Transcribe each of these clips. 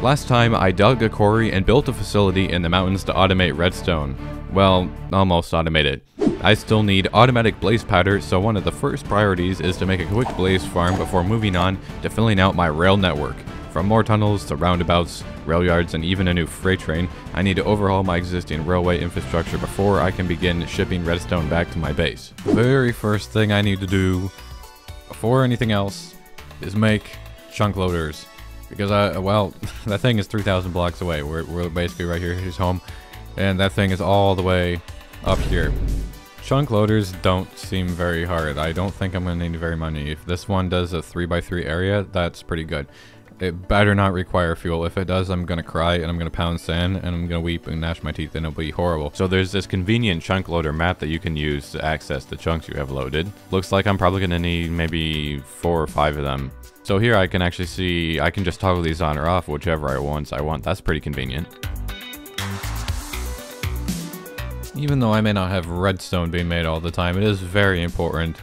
Last time, I dug a quarry and built a facility in the mountains to automate redstone. Well, almost automated. I still need automatic blaze powder, so one of the first priorities is to make a quick blaze farm before moving on to filling out my rail network. From more tunnels to roundabouts, rail yards, and even a new freight train, I need to overhaul my existing railway infrastructure before I can begin shipping redstone back to my base. The very first thing I need to do, before anything else, is make chunk loaders. Because well, that thing is 3,000 blocks away. We're basically right here, here's home. And that thing is all the way up here. Chunk loaders don't seem very hard. I don't think I'm gonna need very many. If this one does a 3x3 area, that's pretty good. It better not require fuel. If it does, I'm gonna cry and I'm gonna pound sand and I'm gonna weep and gnash my teeth and it'll be horrible. So there's this convenient chunk loader map that you can use to access the chunks you have loaded. Looks like I'm probably gonna need maybe 4 or 5 of them. So here I can actually see, I can just toggle these on or off, whichever I want. That's pretty convenient. Even though I may not have redstone being made all the time, it is very important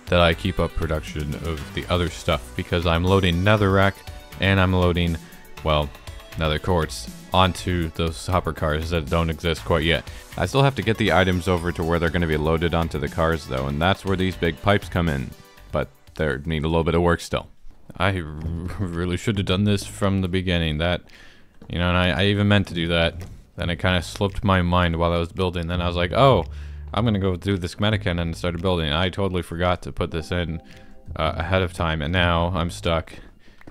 that I keep up production of the other stuff because I'm loading netherrack and I'm loading, well, nether quartz onto those hopper cars that don't exist quite yet. I still have to get the items over to where they're going to be loaded onto the cars though, and that's where these big pipes come in, but they need a little bit of work still. I really should have done this from the beginning. That, you know, and I even meant to do that. Then it kind of slipped my mind while I was building. Then I was like, oh, I'm going to go do the schematic and started building. I totally forgot to put this in ahead of time, and now I'm stuck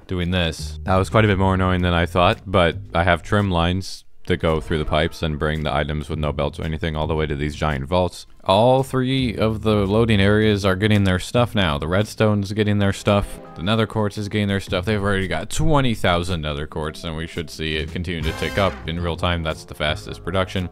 doing this. That was quite a bit more annoying than I thought, but I have trim lines that go through the pipes and bring the items with no belts or anything all the way to these giant vaults. All 3 of the loading areas are getting their stuff now. The redstone's getting their stuff. The nether quartz is getting their stuff. They've already got 20,000 nether quartz, and we should see it continue to tick up in real time. That's the fastest production.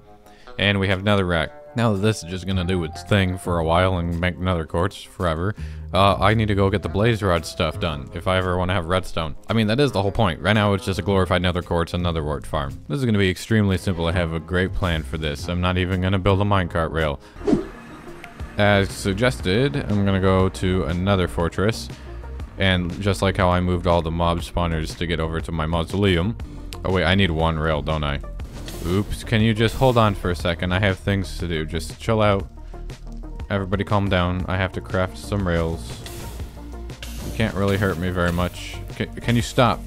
And we have netherrack. Now that this is just gonna do its thing for a while and make nether quartz forever, I need to go get the blaze rod stuff done if I ever want to have redstone. I mean, that is the whole point. Right now it's just a glorified nether quartz and nether wart farm. This is gonna be extremely simple. I have a great plan for this. I'm not even gonna build a minecart rail. As suggested, I'm gonna go to another fortress, and just like how I moved all the mob spawners to get over to my mausoleum. Oh wait, I need 1 rail, don't I? Oops, can you just hold on for a second? I have things to do. Just chill out. Everybody calm down. I have to craft some rails. You can't really hurt me very much. Can you stop?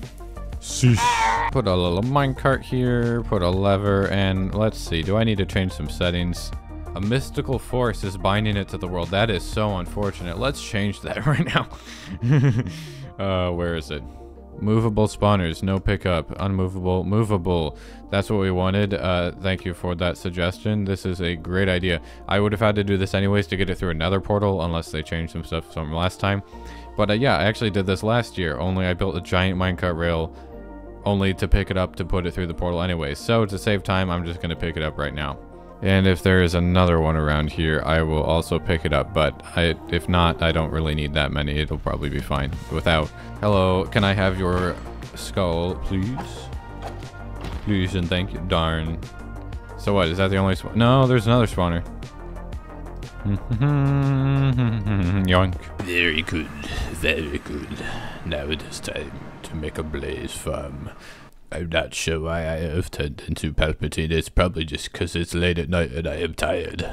Sheesh. Put a little minecart here, put a lever, and let's see. Do I need to change some settings? A mystical force is binding it to the world. That is so unfortunate. Let's change that right now. Where is it? Movable spawners, no pickup, unmovable, movable. That's what we wanted. Thank you for that suggestion. This is a great idea. I would have had to do this anyways to get it through another portal, unless they changed some stuff from last time. But yeah, I actually did this last year, only I built a giant minecart rail only to pick it up to put it through the portal anyways. So to save time, I'm just going to pick it up right now. And if there is another one around here, I will also pick it up. But if not, I don't really need that many. It'll probably be fine without. Hello, can I have your skull, please? Please and thank you. Darn. So what, is that the only spawn? No, there's another spawner. Yoink. Very good, very good. Now it is time to make a blaze farm. I'm not sure why I have turned into Palpatine. It's probably just because it's late at night and I am tired.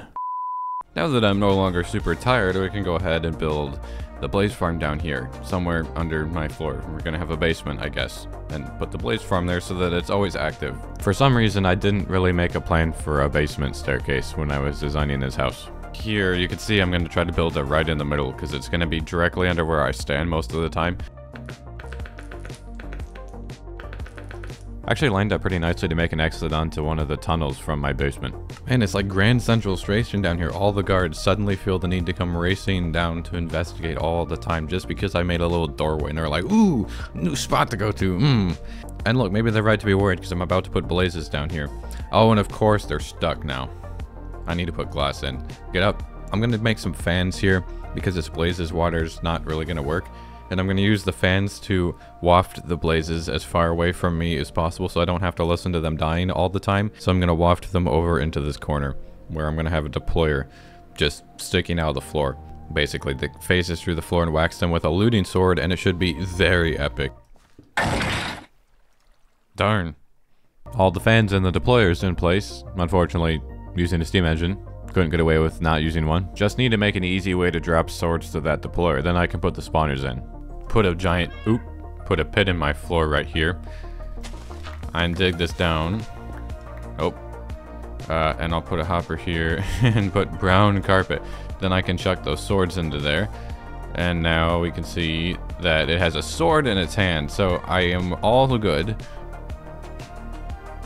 Now that I'm no longer super tired, we can go ahead and build the blaze farm down here, somewhere under my floor. We're gonna have a basement, I guess, and put the blaze farm there so that it's always active. For some reason, I didn't really make a plan for a basement staircase when I was designing this house. Here, you can see I'm gonna try to build it right in the middle because it's gonna be directly under where I stand most of the time. Actually lined up pretty nicely to make an exit onto one of the tunnels from my basement. And it's like Grand Central Station down here. All the guards suddenly feel the need to come racing down to investigate all the time just because I made a little doorway and they're like, ooh, new spot to go to, And look, maybe they're right to be worried because I'm about to put blazes down here. Oh, and of course they're stuck now. I need to put glass in. Get up. I'm gonna make some fans here because this blazes water's not really gonna work. And I'm going to use the fans to waft the blazes as far away from me as possible so I don't have to listen to them dying all the time. So I'm going to waft them over into this corner where I'm going to have a deployer just sticking out of the floor. Basically, the phases through the floor and wax them with a looting sword, and it should be very epic. Darn. All the fans and the deployers in place. Unfortunately, using a steam engine. Couldn't get away with not using one. Just need to make an easy way to drop swords to that deployer. Then I can put the spawners in. Put a pit in my floor right here. And dig this down. And I'll put a hopper here and put brown carpet. Then I can chuck those swords into there. And now we can see that it has a sword in its hand. So I am all good.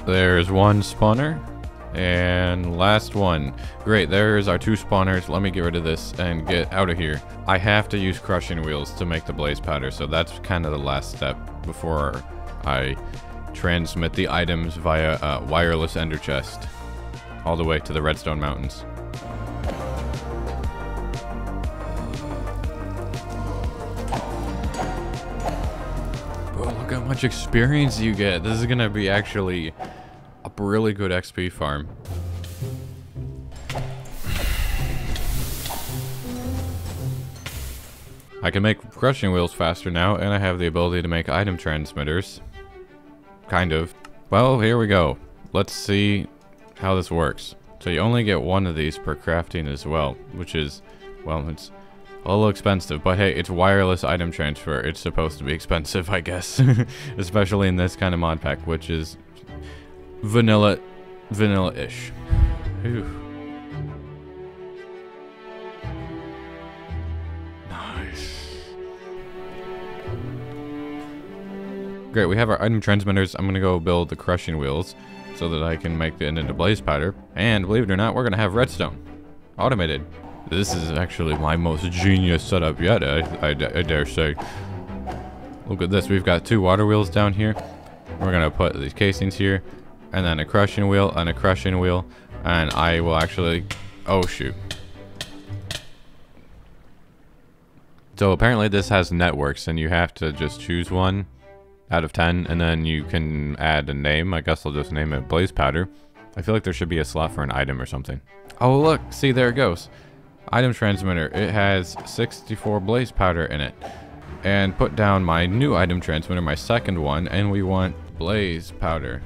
There's one spawner. And last one. Great, there's our 2 spawners. Let me get rid of this and get out of here. I have to use crushing wheels to make the blaze powder, so that's kind of the last step before I transmit the items via a wireless ender chest all the way to the Redstone Mountains. Bro, look how much experience you get. This is gonna be actually a really good XP farm. I can make crushing wheels faster now, and I have the ability to make item transmitters. Kind of. Well, here we go. Let's see how this works. So you only get 1 of these per crafting as well, which is, well, it's a little expensive, but hey, it's wireless item transfer. It's supposed to be expensive, I guess. Especially in this kind of mod pack, which is vanilla-ish. Nice. Great, we have our item transmitters. I'm gonna go build the crushing wheels so that I can make it into blaze powder. And believe it or not, we're gonna have redstone. Automated. This is actually my most genius setup yet, I dare say. Look at this, we've got 2 water wheels down here. We're gonna put these casings here. And then a crushing wheel, and a crushing wheel, and I will actually, oh shoot. So apparently this has networks, and you have to just choose 1 out of 10, and then you can add a name. I guess I'll just name it blaze powder. I feel like there should be a slot for an item or something. Oh look, see, there it goes. Item transmitter, it has 64 blaze powder in it. And put down my new item transmitter, my second one, and we want blaze powder.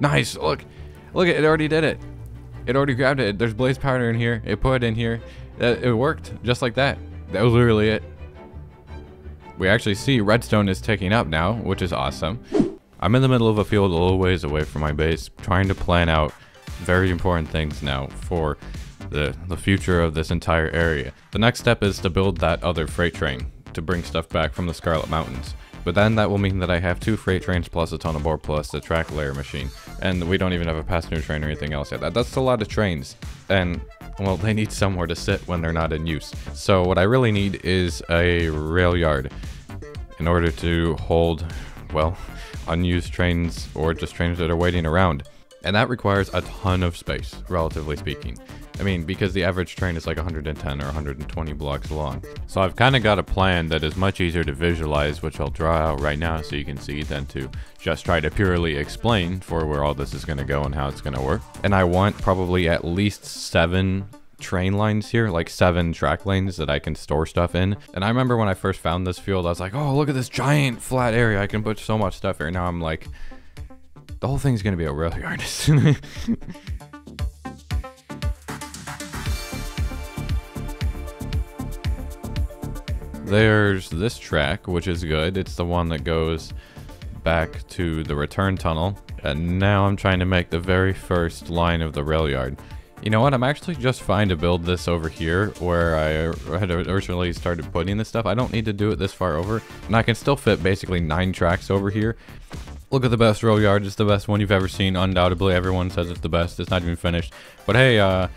Nice, look, it already did it. It already grabbed it. There's blaze powder in here. It put it in here. It worked just like that. That was literally it. We actually see redstone is ticking up now, which is awesome. I'm in the middle of a field a little ways away from my base, trying to plan out very important things now for the future of this entire area. The next step is to build that other freight train to bring stuff back from the Scarlet Mountains. But then that will mean that I have 2 freight trains plus a tunnel board plus a track layer machine. And we don't even have a passenger train or anything else yet. That's a lot of trains. And, well, they need somewhere to sit when they're not in use. So what I really need is a rail yard in order to hold, well, unused trains or just trains that are waiting around. And that requires a ton of space, relatively speaking. I mean, because the average train is like 110 or 120 blocks long. So I've kind of got a plan that is much easier to visualize, which I'll draw out right now so you can see, than to just try to purely explain for where all this is going to go and how it's going to work. And I want probably at least 7 train lines here, like 7 track lanes that I can store stuff in. And I remember when I first found this field, I was like, oh, look at this giant flat area. I can put so much stuff here. Now I'm like, the whole thing's going to be a rail yard. There's this track, which is good. It's the one that goes back to the return tunnel. And now I'm trying to make the very first line of the rail yard. You know what? I'm actually just fine to build this over here where I had originally started putting this stuff. I don't need to do it this far over. And I can still fit basically 9 tracks over here. Look at the best rail yard. It's the best one you've ever seen. Undoubtedly, everyone says it's the best. It's not even finished. But hey, I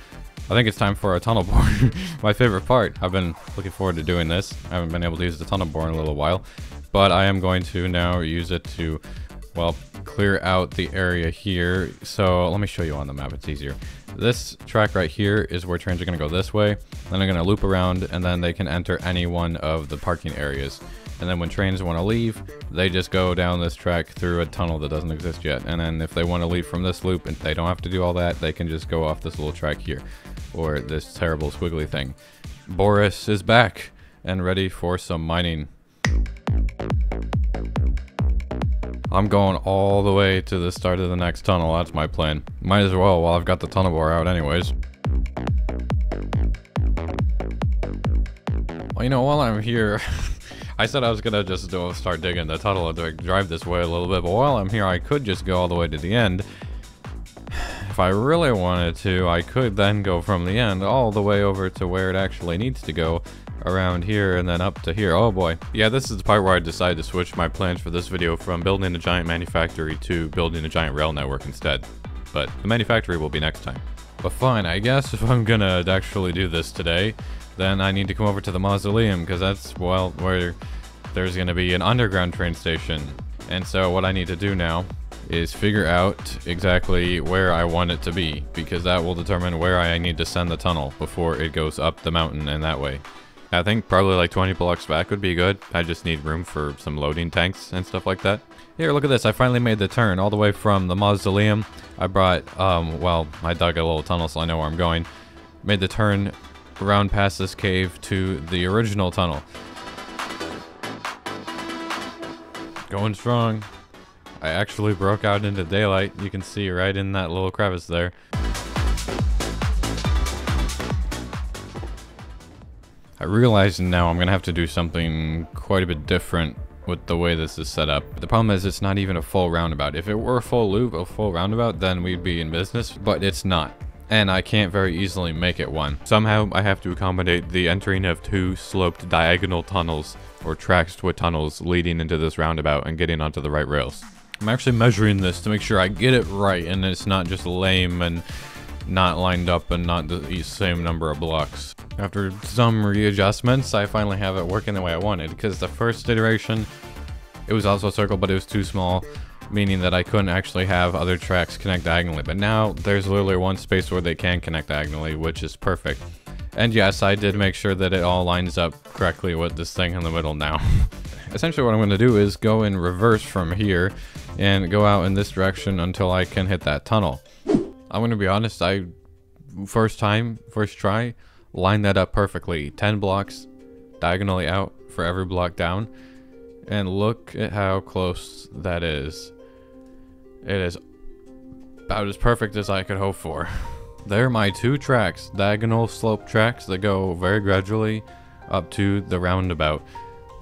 think it's time for a tunnel board. My favorite part. I've been looking forward to doing this. I haven't been able to use the tunnel board in a little while. But I am going to now use it to, well, clear out the area here. So let me show you on the map. It's easier. This track right here is where trains are going to go this way. Then they're going to loop around, and then they can enter any one of the parking areas. And then when trains want to leave, they just go down this track through a tunnel that doesn't exist yet. And then if they want to leave from this loop, and they don't have to do all that, they can just go off this little track here. Or this terrible squiggly thing. Boris is back and ready for some mining. I'm going all the way to the start of the next tunnel. That's my plan. Might as well while I've got the tunnel bore out anyways. Well, you know, while I'm here, I said I was gonna just start digging the tunnel and drive this way a little bit, but while I'm here, I could just go all the way to the end. If I really wanted to, I could then go from the end all the way over to where it actually needs to go, around here and then up to here. Oh boy. Yeah, this is the part where I decided to switch my plans for this video from building a giant manufactory to building a giant rail network instead. But the manufactory will be next time. But fine, I guess if I'm gonna actually do this today, then I need to come over to the mausoleum, because that's, well, where there's gonna be an underground train station. And so what I need to do now is figure out exactly where I want it to be, because that will determine where I need to send the tunnel before it goes up the mountain and that way. I think probably like 20 blocks back would be good. I just need room for some loading tanks and stuff like that. Here, look at this. I finally made the turn all the way from the mausoleum. I brought, well, I dug a little tunnel so I know where I'm going. Made the turn around past this cave to the original tunnel. Going strong. I actually broke out into daylight. You can see right in that little crevice there. I realize now I'm gonna have to do something quite a bit different with the way this is set up. The problem is it's not even a full roundabout. If it were a full loop, a full roundabout, then we'd be in business, but it's not. And I can't very easily make it one. Somehow I have to accommodate the entering of 2 sloped diagonal tunnels, or tracks with tunnels leading into this roundabout and getting onto the right rails. I'm actually measuring this to make sure I get it right and it's not just lame and not lined up and not the same number of blocks. After some readjustments, I finally have it working the way I wanted, because the first iteration, it was also a circle, but it was too small, meaning that I couldn't actually have other tracks connect diagonally. But now there's literally one space where they can connect diagonally, which is perfect. And yes, I did make sure that it all lines up correctly with this thing in the middle now. Essentially what I'm going to do is go in reverse from here and go out in this direction until I can hit that tunnel. I'm going to be honest, first try, line that up perfectly. 10 blocks diagonally out for every block down. And look at how close that is. It is about as perfect as I could hope for. There are my 2 tracks, diagonal slope tracks that go very gradually up to the roundabout.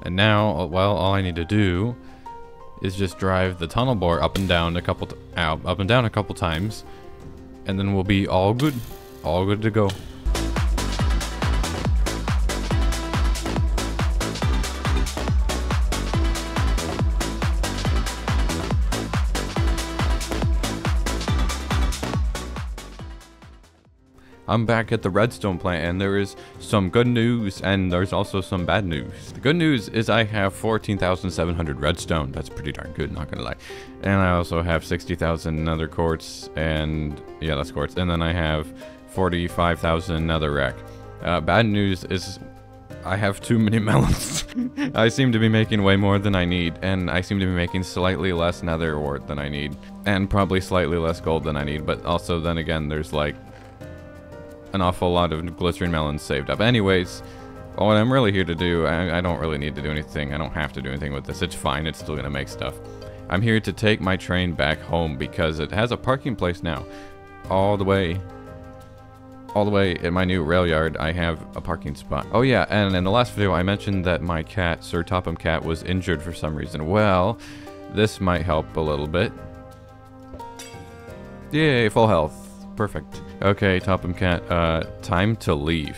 And now, well, all I need to do is just drive the tunnel bore up and down a couple times. And then we'll be all good to go. I'm back at the Redstone plant, and there is some good news and there's also some bad news. The good news is I have 14,700 redstone. That's pretty darn good, not gonna lie. And I also have 60,000 nether quartz, and yeah, that's quartz. And then I have 45,000 nether rack. Bad news is I have too many melons. I seem to be making way more than I need, and I seem to be making slightly less nether ore than I need, and probably slightly less gold than I need. But also then again, there's like an awful lot of glycerine melons saved up. Anyways, what I'm really here to do, I don't really need to do anything. I don't have to do anything with this. It's fine. It's still gonna make stuff. I'm here to take my train back home because it has a parking place now. All the way in my new rail yard, I have a parking spot. Oh yeah, and in the last video I mentioned that my cat, Sir Topham Cat, was injured for some reason. Well, this might help a little bit. Yay, full health. Perfect. Okay, Topham Cat, time to leave.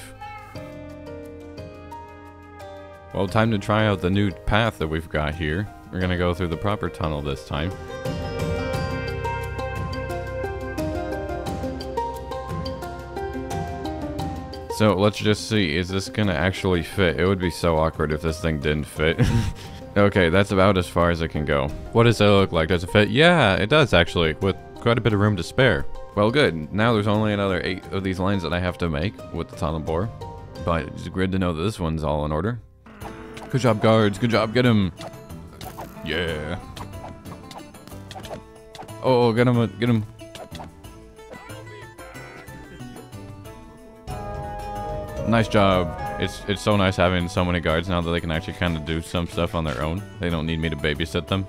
Well, time to try out the new path that we've got here. We're gonna go through the proper tunnel this time. So let's just see, is this gonna actually fit? It would be so awkward if this thing didn't fit. Okay, that's about as far as it can go. What does it look like? Does it fit? Yeah, it does actually, with quite a bit of room to spare. Well, good. Now there's only another 8 of these lines that I have to make with the tunnel bore. But it's good to know that this one's all in order. Good job, guards. Good job. Get him. Yeah. Oh, get him. Get him. Nice job. It's so nice having so many guards now that they can actually kind of do some stuff on their own. They don't need me to babysit them.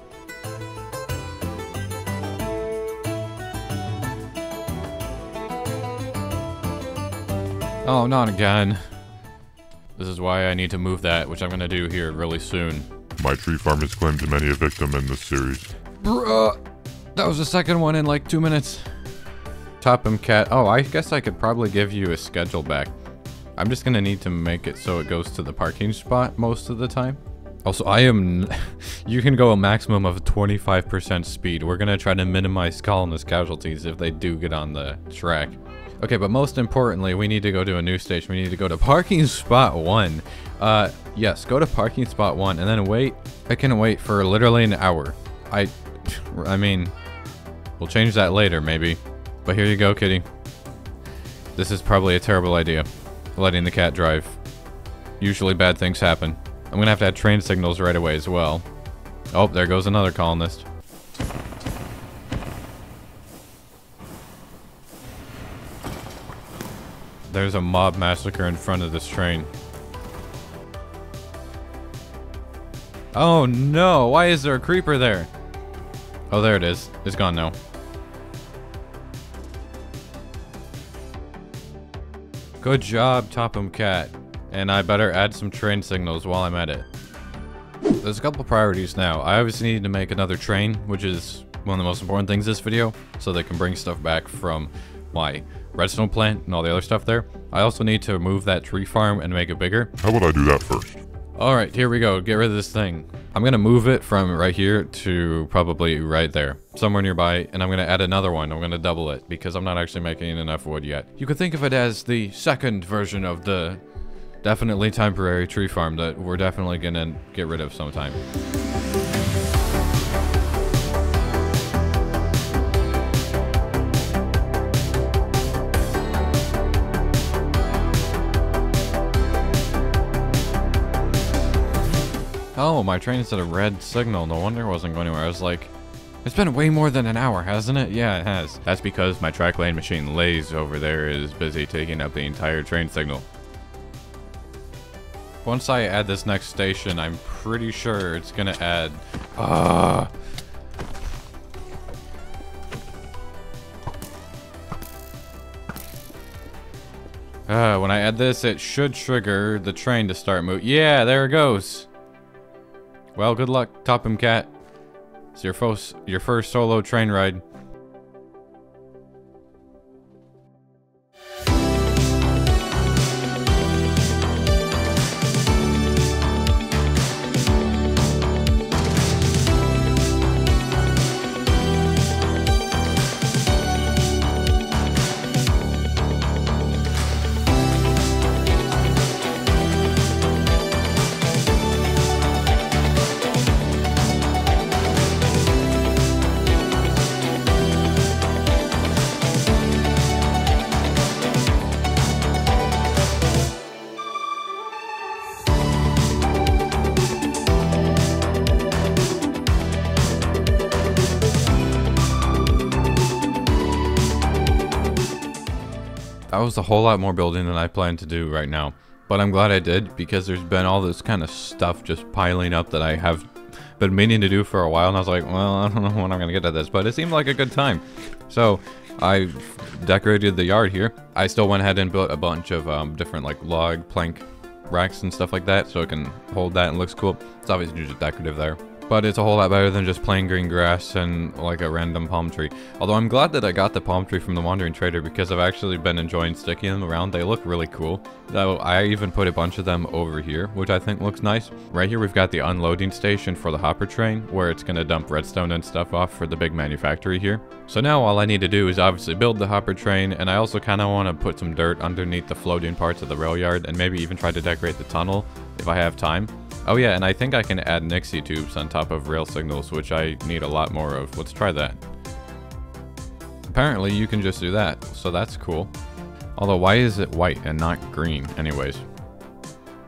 Oh, not again. This is why I need to move that, which I'm gonna do here really soon. My tree farm has claimed many a victim in this series. Bruh, that was the second one in like 2 minutes. Topham Cat. Oh, I guess I could probably give you a schedule back. I'm just gonna need to make it so it goes to the parking spot most of the time. Also, you can go a maximum of 25% speed. We're gonna try to minimize colonist casualties if they do get on the track. Okay, but most importantly, we need to go to a new station. We need to go to parking spot 1. Yes, go to parking spot 1 and then wait. I can wait for literally an hour. I mean, we'll change that later maybe. But here you go, kitty. This is probably a terrible idea, letting the cat drive. Usually bad things happen. I'm gonna have to add train signals right away as well. Oh, there goes another colonist. There's a mob massacre in front of this train. Oh no, why is there a creeper there? Oh, there it is. It's gone now. Good job, Topham Cat. And I better add some train signals while I'm at it. There's a couple priorities now. I obviously need to make another train, which is one of the most important things this video, so they can bring stuff back from my redstone plant and all the other stuff there. I also need to move that tree farm and make it bigger. How would I do that first? Alright, here we go. Get rid of this thing. I'm gonna move it from right here to probably right there. Somewhere nearby, and I'm gonna add another one. I'm gonna double it, because I'm not actually making enough wood yet. You could think of it as the second version of the definitely temporary tree farm that we're definitely gonna get rid of sometime. Oh, my train is at a red signal. No wonder it wasn't going anywhere. I was like, it's been way more than an hour, hasn't it? Yeah, it has. That's because my track lane machine Lays over there is busy taking up the entire train signal. Once I add this next station, I'm pretty sure it's gonna add... when I add this, it should trigger the train to start moving. Yeah, there it goes. Well, good luck, Topham Cat. It's your first solo train ride. That was a whole lot more building than I planned to do right now. But I'm glad I did, because there's been all this kind of stuff just piling up that I have been meaning to do for a while. And I was like, well, I don't know when I'm going to get to this, but it seemed like a good time. So I decorated the yard here. I still went ahead and built a bunch of different like log, plank racks and stuff like that, so it can hold that and looks cool. It's obviously just decorative there. But it's a whole lot better than just plain green grass and like a random palm tree. Although I'm glad that I got the palm tree from the Wandering Trader, because I've actually been enjoying sticking them around. They look really cool. So I even put a bunch of them over here, which I think looks nice. Right here we've got the unloading station for the hopper train, where it's going to dump redstone and stuff off for the big manufactory here. So now all I need to do is obviously build the hopper train, and I also kind of want to put some dirt underneath the floating parts of the rail yard, and maybe even try to decorate the tunnel if I have time. Oh yeah, and I think I can add Nixie tubes on top of rail signals, which I need a lot more of. Let's try that. Apparently you can just do that, so that's cool. Although why is it white and not green anyways?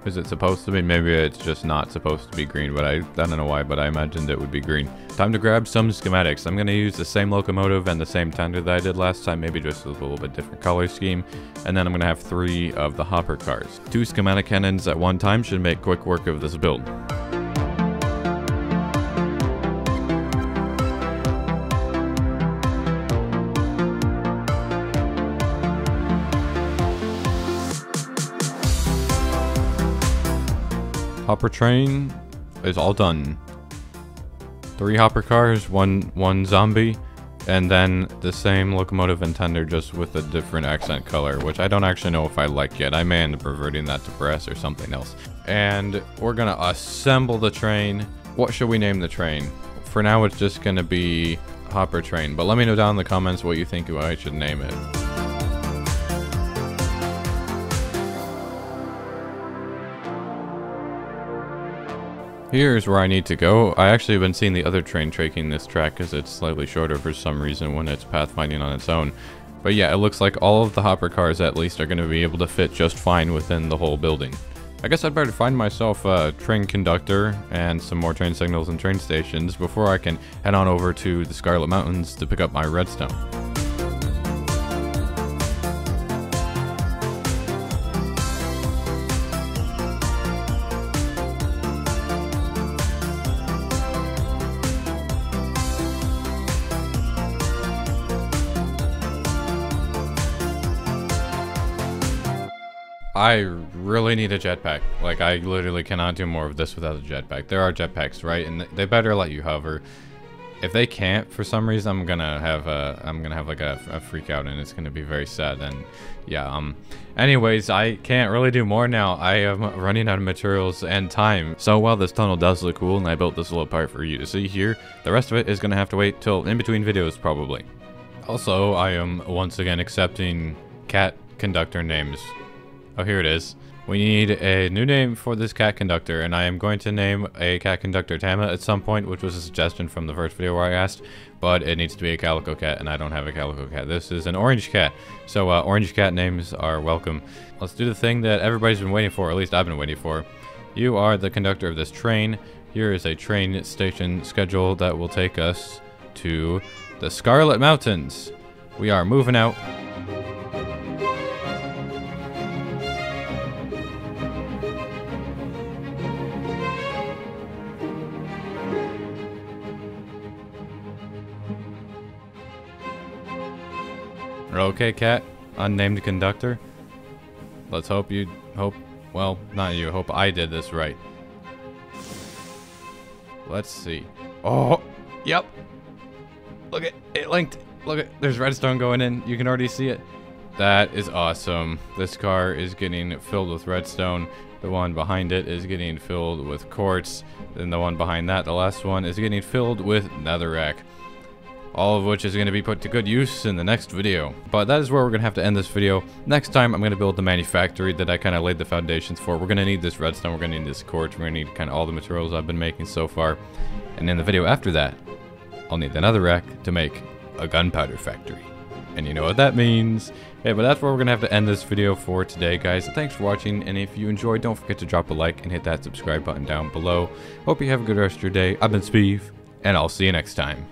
Is it supposed to be? Maybe it's just not supposed to be green, but I don't know why, but I imagined it would be green. Time to grab some schematics. I'm going to use the same locomotive and the same tender that I did last time, maybe just with a little bit different color scheme. And then I'm going to have 3 of the hopper cars. 2 schematic cannons at one time should make quick work of this build. hopper train is all done. 3 hopper cars, one zombie, and then the same locomotive and tender, just with a different accent color, which I don't actually know if I like yet. I may end up reverting that to brass or something else. And we're gonna assemble the train. What should we name the train? For now, it's just gonna be hopper train, but let me know down in the comments what you think I should name it. Here's where I need to go. I actually have been seeing the other train taking this track because it's slightly shorter for some reason when it's pathfinding on its own. But yeah, it looks like all of the hopper cars at least are going to be able to fit just fine within the whole building. I guess I'd better find myself a train conductor and some more train signals and train stations before I can head on over to the Scarlet Mountains to pick up my redstone. I really need a jetpack. Like, I literally cannot do more of this without a jetpack. There are jetpacks, right? And they better let you hover. If they can't, for some reason, I'm gonna have like a freak out, and it's gonna be very sad. And yeah, anyways, I can't really do more now. I am running out of materials and time. So while this tunnel does look cool, and I built this little part for you to see here, the rest of it is gonna have to wait till in between videos, probably. Also, I am once again accepting cat conductor names. Oh, here it is. We need a new name for this cat conductor, and I am going to name a cat conductor Tama at some point, which was a suggestion from the first video where I asked, but it needs to be a calico cat, and I don't have a calico cat. This is an orange cat, so orange cat names are welcome. Let's do the thing that everybody's been waiting for, or at least I've been waiting for. You are the conductor of this train. Here is a train station schedule that will take us to the Scarlet Mountains. We are moving out. Okay, cat. Unnamed conductor. Let's hope well, not you. Hope I did this right. Let's see. Oh, yep. Look at it linked. Look at, there's redstone going in. You can already see it. That is awesome. This car is getting filled with redstone. The one behind it is getting filled with quartz. Then the one behind that, the last one, is getting filled with netherrack. All of which is going to be put to good use in the next video. But that is where we're going to have to end this video. Next time, I'm going to build the manufactory that I kind of laid the foundations for. We're going to need this redstone, we're going to need this quartz, we're going to need kind of all the materials I've been making so far. And in the video after that, I'll need the netherrack to make a gunpowder factory. And you know what that means. Yeah, but that's where we're going to have to end this video for today, guys. Thanks for watching, and if you enjoyed, don't forget to drop a like and hit that subscribe button down below. Hope you have a good rest of your day. I've been Sbeev, and I'll see you next time.